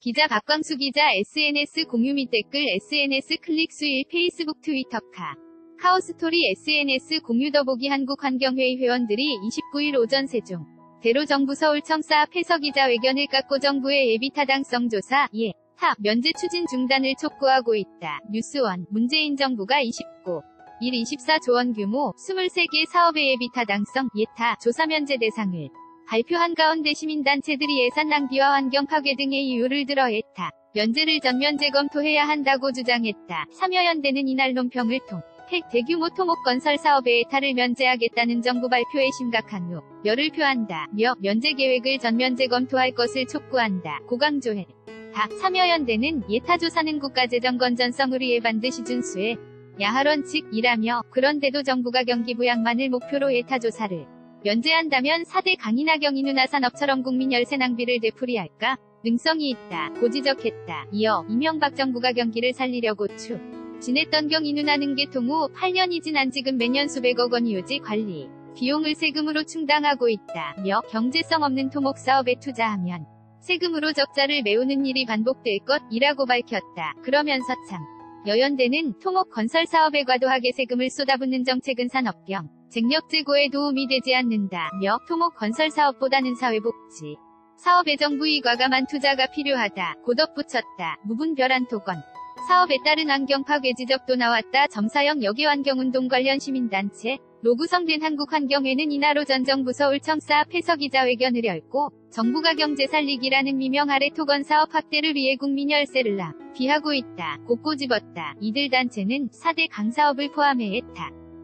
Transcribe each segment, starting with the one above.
기자 박광수 기자 SNS 공유 및 댓글 SNS 클릭 수일 페이스북 트위터카 카오스토리 SNS 공유 더보기 한국환경회의 회원들이 29일 오전 세종 대로정부 서울청사 앞에서 기자회견을 갖고 정부의 예비 타당성 조사, 면제 추진 중단을 촉구하고 있다. 뉴스원, 문재인 정부가 29일 24조 원 규모 23개 사업의 예비 타당성, 조사 면제 대상을 발표한 가운데 시민단체들이 예산 낭비와 환경 파괴 등의 이유를 들어 면제를 전면 재검토해야 한다고 주장했다. 참여연대는 이날 논평을 통해 대규모 토목 건설 사업의 예타를 면제하겠다는 정부 발표에 심각한 우려를 표한다며 면제 계획을 전면 재검토할 것을 촉구한다. 고 강조했다. 참여연대는 예타 조사는 국가재정 건전성을 위해 반드시 준수해 야할 원칙이라며 그런데도 정부가 경기 부양만을 목표로 예타 조사를 면제한다면 4대 강인하경 인훈아산업처럼 국민 열세 낭비를 되풀이할까? 능성이 있다. 고 지적했다. 이어 이명박 정부가 경기를 살리려고 추진했던 경 인훈하는 개통 후 8년이 지난 지금 매년 수백억 원이 유지 관리 비용을 세금으로 충당하고 있다며 경제성 없는 토목 사업에 투자하면 세금으로 적자를 메우는 일이 반복될 것이라고 밝혔다. 그러면서 참여연대는 토목 건설 사업에 과도하게 세금을 쏟아붓는 정책은 산업경 쟁력 제고에 도움이 되지 않는다며 토목 건설 사업보다는 사회복지 사업에 정부의 과감한 투자가 필요하다. 고 덧붙였다. 무분별한 토건 사업에 따른 환경 파괴 지적도 나왔다. 점사형 여기환경운동 관련 시민단체 로구성된 한국환경회는 이날 오전 정부 서울청사 앞에서 기자회견을 열고 정부가 경제 살리기라는 미명 아래 토건 사업 확대를 위해 국민 열세를 낭비하고 있다. 고 꼬집었다. 이들 단체는 4대 강사업을 포함해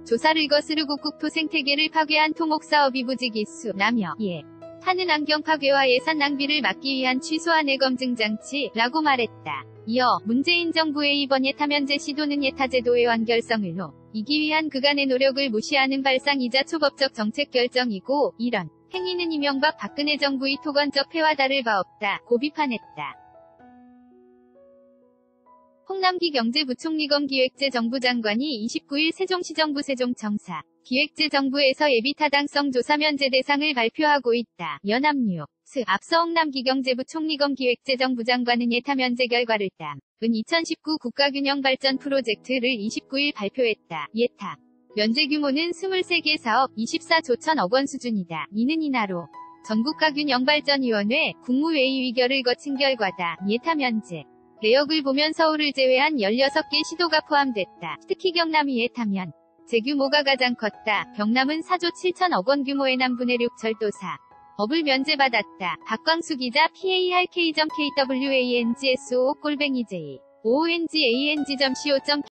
조사를 거스르고 국토 생태계를 파괴한 토목사업이 부지기수 라며 하는 환경 파괴와 예산 낭비를 막기 위한 취소한 애검증 장치라고 말했다. 이어 문재인 정부의 이번 예타 면제 시도는 예타 제도의 완결성을 이기 위한 그간의 노력을 무시하는 발상이자 초법적 정책 결정이고 이런 행위는 이명박 박근혜 정부의 토건적 폐와 다를 바 없다. 고 비판했다. 홍남기 경제부총리검 기획재정부 장관이 29일 세종시정부 세종청사 기획재정부에서 예비 타당성 조사 면제 대상을 발표하고 있다. 연합뉴스 앞서 홍남기 경제부총리검 기획재정부 장관은 예타 면제 결과를 담은 2019 국가균형발전 프로젝트를 29일 발표했다. 예타 면제 규모는 23개 사업 24조 1천억 원 수준이다. 이는 이날로 전국가균형발전위원회 국무회의 의결을 거친 결과다. 예타 면제 내역을 보면 서울을 제외한 16개 시도가 포함됐다. 특히 경남이 예타면 제규모가 가장 컸다. 경남은 4조 7천억 원 규모의 남분해륙 철도 사업을 면제받았다. 박광수 기자 PARK.KWANGSO /j oongang.co.kr